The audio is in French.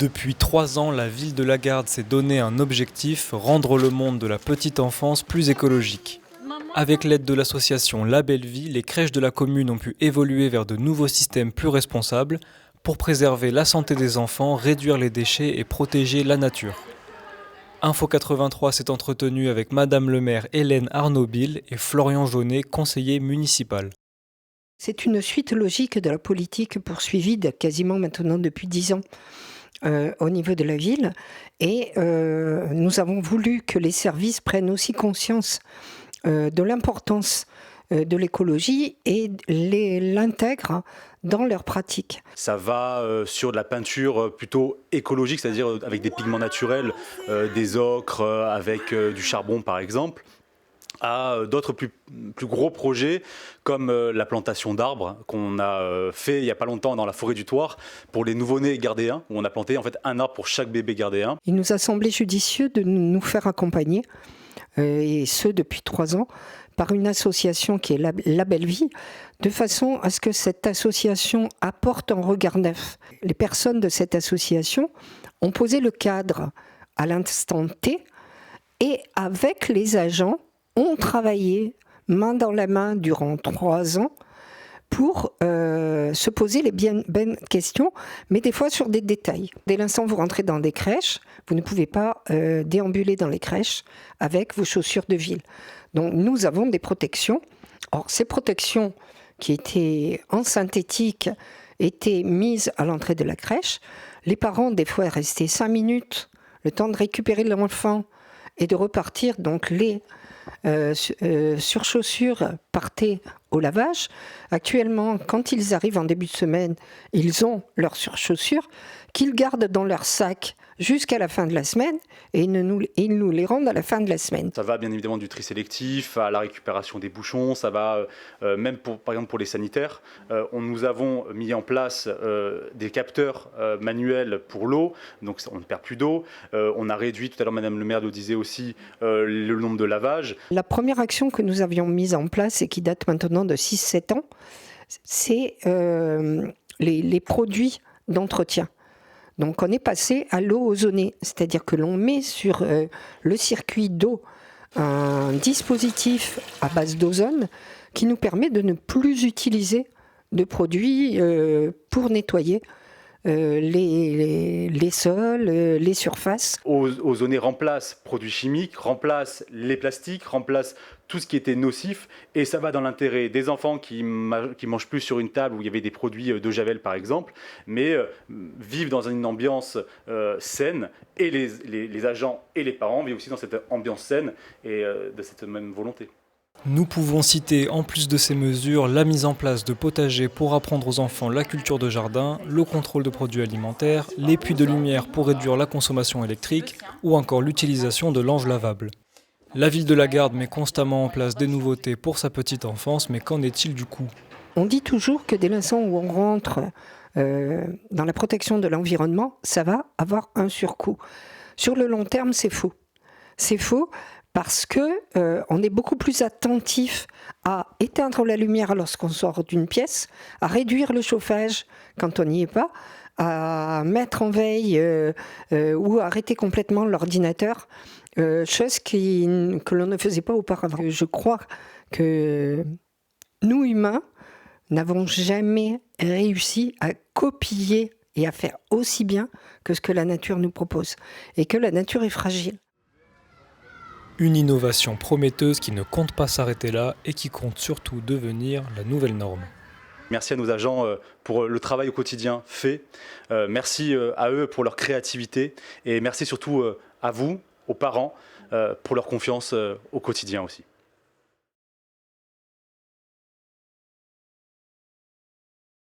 Depuis 3 ans, la ville de Lagarde s'est donné un objectif, rendre le monde de la petite enfance plus écologique. Avec l'aide de l'association La Belle Vie, les crèches de la commune ont pu évoluer vers de nouveaux systèmes plus responsables pour préserver la santé des enfants, réduire les déchets et protéger la nature. Info 83 s'est entretenu avec Madame le maire Hélène Arnaud-Bille et Florian Jaunet, conseiller municipal. C'est une suite logique de la politique poursuivie quasiment maintenant depuis 10 ans au niveau de la ville. Et nous avons voulu que les services prennent aussi conscience de l'importance de l'écologie et l'intègrent dans leurs pratiques. Ça va sur de la peinture plutôt écologique, c'est-à-dire avec des pigments naturels, des ocres, avec du charbon par exemple, à d'autres plus gros projets comme la plantation d'arbres qu'on a fait il n'y a pas longtemps dans la forêt du Thouars pour les nouveau-nés gardéens, où on a planté en fait un arbre pour chaque bébé gardéen. Il nous a semblé judicieux de nous faire accompagner, et ce depuis 3 ans, par une association qui est La Belle Vie, de façon à ce que cette association apporte un regard neuf. Les personnes de cette association ont posé le cadre à l'instant T et avec les agents ont travaillé main dans la main durant 3 ans pour se poser les bonnes questions, mais des fois sur des détails. Dès l'instant où vous rentrez dans des crèches, vous ne pouvez pas déambuler dans les crèches avec vos chaussures de ville. Donc nous avons des protections. Or, ces protections qui étaient en synthétique étaient mises à l'entrée de la crèche. Les parents, des fois, restaient 5 minutes, le temps de récupérer l'enfant et de repartir. Donc les surchaussures partaient au lavage. Actuellement, quand ils arrivent en début de semaine, ils ont leurs surchaussures qu'ils gardent dans leur sac jusqu'à la fin de la semaine et ils nous les rendent à la fin de la semaine. Ça va bien évidemment du tri sélectif à la récupération des bouchons, ça va même par exemple pour les sanitaires. Nous avons mis en place des capteurs manuels pour l'eau, donc on ne perd plus d'eau. On a réduit, tout à l'heure Madame le maire le disait aussi, le nombre de lavages. La première action que nous avions mise en place et qui date maintenant de 6-7 ans, c'est les produits d'entretien. Donc on est passé à l'eau ozonée, c'est-à-dire que l'on met sur le circuit d'eau un dispositif à base d'ozone qui nous permet de ne plus utiliser de produits pour nettoyer les sols, les surfaces. Ozonné remplace produits chimiques, remplace les plastiques, remplace tout ce qui était nocif, et ça va dans l'intérêt des enfants qui mangent plus sur une table où il y avait des produits de Javel par exemple, mais vivent dans une ambiance saine, et les agents et les parents vivent aussi dans cette ambiance saine et de cette même volonté. Nous pouvons citer, en plus de ces mesures, la mise en place de potagers pour apprendre aux enfants la culture de jardin, le contrôle de produits alimentaires, les puits de lumière pour réduire la consommation électrique ou encore l'utilisation de langes lavables. La ville de Lagarde met constamment en place des nouveautés pour sa petite enfance, mais qu'en est-il du coût ? On dit toujours que dès l'instant où on rentre dans la protection de l'environnement, ça va avoir un surcoût. Sur le long terme, c'est faux. C'est faux. Parce que on est beaucoup plus attentif à éteindre la lumière lorsqu'on sort d'une pièce, à réduire le chauffage quand on n'y est pas, à mettre en veille ou à arrêter complètement l'ordinateur, chose que l'on ne faisait pas auparavant. Je crois que nous, humains, n'avons jamais réussi à copier et à faire aussi bien que ce que la nature nous propose, et que la nature est fragile. Une innovation prometteuse qui ne compte pas s'arrêter là et qui compte surtout devenir la nouvelle norme. Merci à nos agents pour le travail au quotidien fait. Merci à eux pour leur créativité. Et merci surtout à vous, aux parents, pour leur confiance au quotidien aussi.